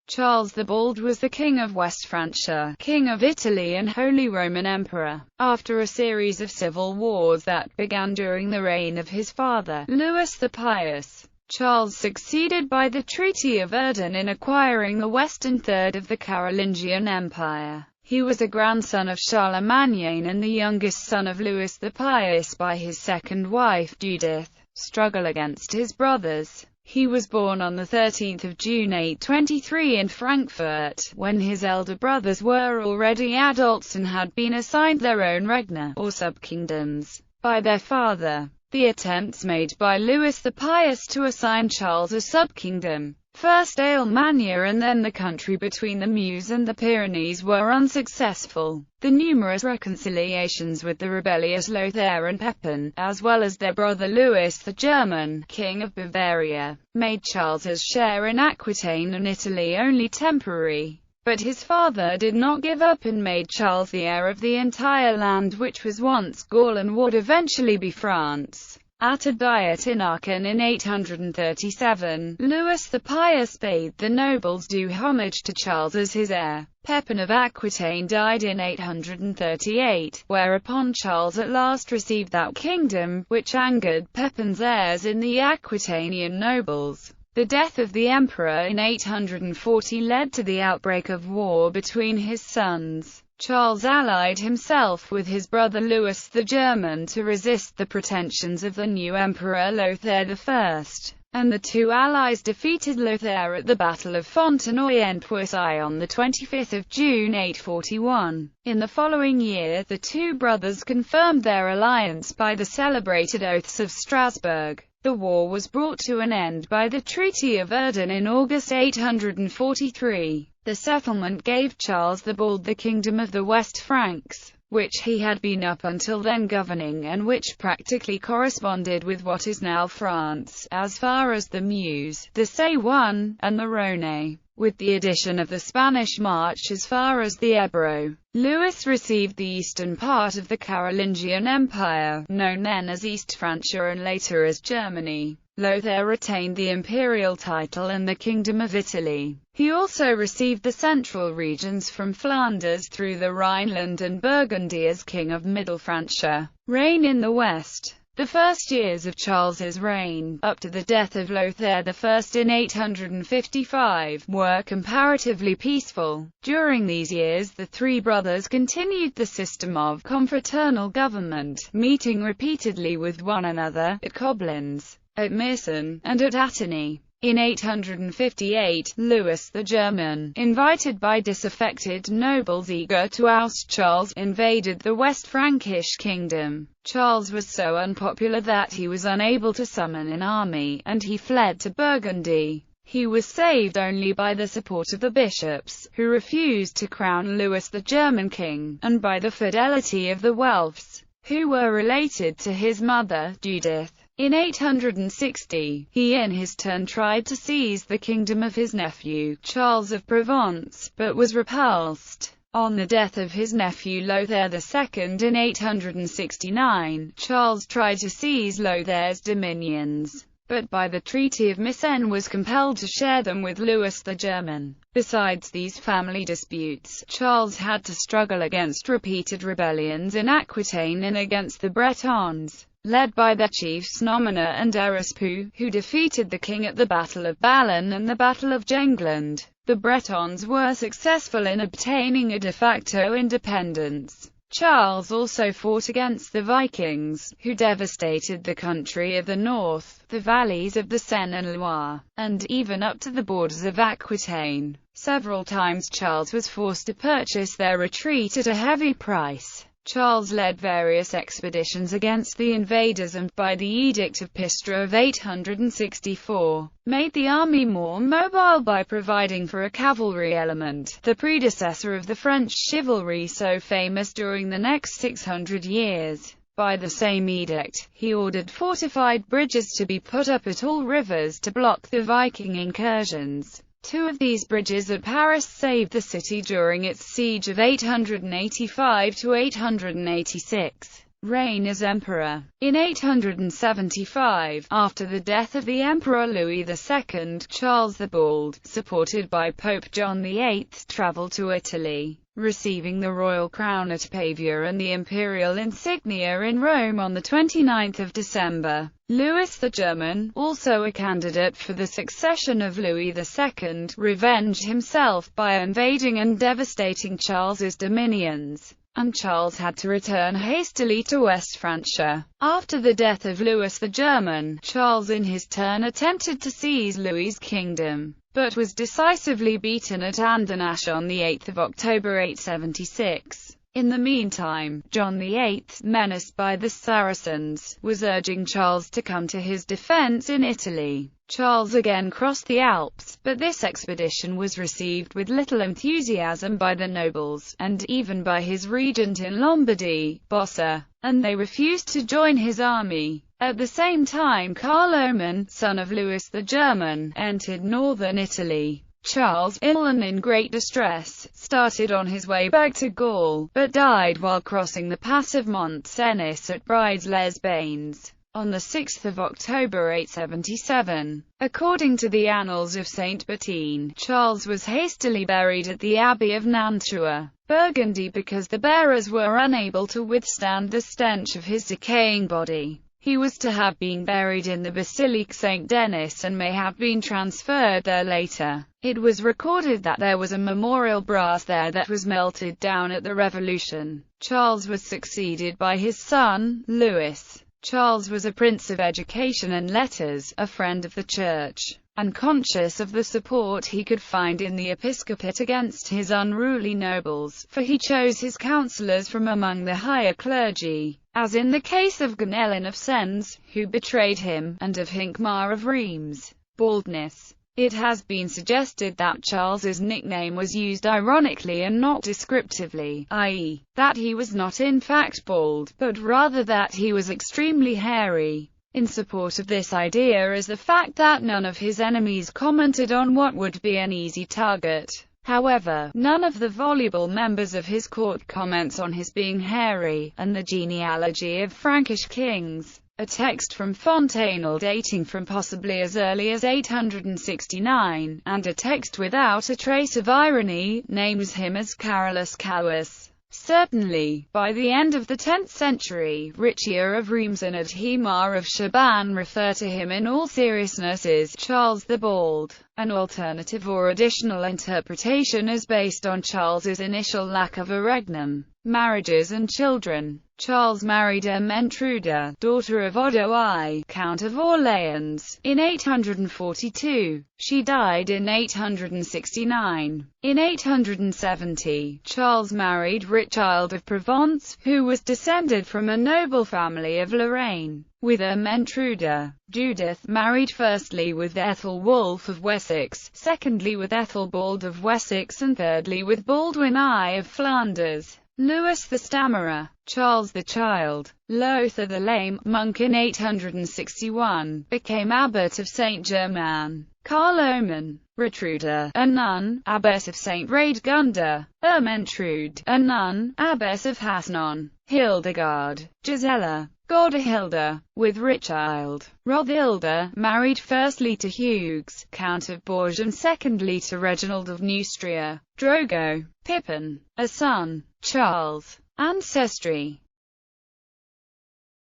Charles the Bald was the King of West Francia, King of Italy and Holy Roman Emperor. After a series of civil wars that began during the reign of his father, Louis the Pious, Charles succeeded by the Treaty of Verdun in acquiring the western third of the Carolingian Empire. He was a grandson of Charlemagne and the youngest son of Louis the Pious by his second wife Judith. Struggle against his brothers. He was born on 13 June 823 in Frankfurt, when his elder brothers were already adults and had been assigned their own regna, or subkingdoms, by their father. The attempts made by Louis the Pious to assign Charles a subkingdom, first Alemannia and then the country between the Meuse and the Pyrenees, were unsuccessful. The numerous reconciliations with the rebellious Lothair and Pepin, as well as their brother Louis the German, King of Bavaria, made Charles's share in Aquitaine and Italy only temporary. But his father did not give up and made Charles the heir of the entire land which was once Gaul and would eventually be France. At a diet in Aachen in 837, Louis the Pious bade the nobles do homage to Charles as his heir. Pepin of Aquitaine died in 838, whereupon Charles at last received that kingdom, which angered Pepin's heirs in the Aquitanian nobles. The death of the emperor in 840 led to the outbreak of war between his sons. Charles allied himself with his brother Louis the German to resist the pretensions of the new emperor Lothair I, and the two allies defeated Lothair at the Battle of Fontenoy-en-Poissy on 25 June 841. In the following year, the two brothers confirmed their alliance by the celebrated Oaths of Strasbourg. The war was brought to an end by the Treaty of Verdun in August 843. The settlement gave Charles the Bald the kingdom of the West Franks, which he had been up until then governing and which practically corresponded with what is now France, as far as the Meuse, the Savoie, and the Rhône, with the addition of the Spanish March as far as the Ebro. Louis received the eastern part of the Carolingian Empire, known then as East Francia and later as Germany. Lothair retained the imperial title and the Kingdom of Italy. He also received the central regions from Flanders through the Rhineland and Burgundy as King of Middle Francia. Reign in the West. The first years of Charles's reign, up to the death of Lothair I in 855, were comparatively peaceful. During these years the three brothers continued the system of confraternal government, meeting repeatedly with one another, at Koblenz, at Meissen, and at Attigny. In 858, Louis the German, invited by disaffected nobles eager to oust Charles, invaded the West Frankish kingdom. Charles was so unpopular that he was unable to summon an army, and he fled to Burgundy. He was saved only by the support of the bishops, who refused to crown Louis the German king, and by the fidelity of the Welfs, who were related to his mother, Judith. In 860, he in his turn tried to seize the kingdom of his nephew, Charles of Provence, but was repulsed. On the death of his nephew Lothair II in 869, Charles tried to seize Lothair's dominions, but by the Treaty of Meissen was compelled to share them with Louis the German. Besides these family disputes, Charles had to struggle against repeated rebellions in Aquitaine and against the Bretons, led by their chiefs Nomina and Erispu, who defeated the king at the Battle of Ballon and the Battle of Jengland. The Bretons were successful in obtaining a de facto independence. Charles also fought against the Vikings, who devastated the country of the north, the valleys of the Seine and Loire, and even up to the borders of Aquitaine. Several times Charles was forced to purchase their retreat at a heavy price. Charles led various expeditions against the invaders and, by the Edict of Pistra of 864, made the army more mobile by providing for a cavalry element, the predecessor of the French chivalry so famous during the next 600 years. By the same edict, he ordered fortified bridges to be put up at all rivers to block the Viking incursions. Two of these bridges at Paris saved the city during its siege of 885 to 886. reign as emperor. In 875, after the death of the Emperor Louis II, Charles the Bald, supported by Pope John VIII, travelled to Italy, receiving the royal crown at Pavia and the imperial insignia in Rome on 29 December. Louis the German, also a candidate for the succession of Louis II, revenged himself by invading and devastating Charles's dominions, and Charles had to return hastily to West Francia. After the death of Louis the German, Charles in his turn attempted to seize Louis's kingdom, but was decisively beaten at Andernach on 8 October 876. In the meantime, John VIII, menaced by the Saracens, was urging Charles to come to his defense in Italy. Charles again crossed the Alps, but this expedition was received with little enthusiasm by the nobles, and even by his regent in Lombardy, Bossa, and they refused to join his army. At the same time, Carloman, son of Louis the German, entered northern Italy. Charles, ill and in great distress, started on his way back to Gaul, but died while crossing the pass of Mont Cenis at Brides-les-Bains on 6 October 877. According to the Annals of Saint Bertine, Charles was hastily buried at the Abbey of Nantua, Burgundy, because the bearers were unable to withstand the stench of his decaying body. He was to have been buried in the Basilique Saint-Denis and may have been transferred there later. It was recorded that there was a memorial brass there that was melted down at the Revolution. Charles was succeeded by his son, Louis. Charles was a prince of education and letters, a friend of the Church, and conscious of the support he could find in the episcopate against his unruly nobles, for he chose his councillors from among the higher clergy, as in the case of Ganelin of Sens, who betrayed him, and of Hincmar of Reims. Baldness. It has been suggested that Charles's nickname was used ironically and not descriptively, i.e., that he was not in fact bald, but rather that he was extremely hairy. In support of this idea is the fact that none of his enemies commented on what would be an easy target. However, none of the voluble members of his court comments on his being hairy, and the genealogy of Frankish kings, a text from Fontenelle dating from possibly as early as 869, and a text without a trace of irony, names him as Carolus Cowus. Certainly, by the end of the 10th century, Richier of Reims and Adhemar of Chaban refer to him in all seriousness as Charles the Bald. An alternative or additional interpretation is based on Charles's initial lack of a regnum, marriages and children. Charles married Ermentrude, daughter of Odo I, Count of Orleans, in 842. She died in 869. In 870, Charles married Richard of Provence, who was descended from a noble family of Lorraine. With Ermentrude, Judith married firstly with Ethelwulf of Wessex, secondly with Ethelbald of Wessex, and thirdly with Baldwin I of Flanders. Louis the Stammerer, Charles the Child, Lothar the Lame, monk in 861, became abbot of Saint-Germain. Carloman, Retrude, a nun, abbess of St. Radegunda. Ermentrude, a nun, abbess of Hasnon. Hildegard, Gisela, Godehilda, with Richard. Rothilda, married firstly to Hugues, Count of Bourges, and secondly to Reginald of Neustria. Drogo, Pippin, a son. Charles. Ancestry.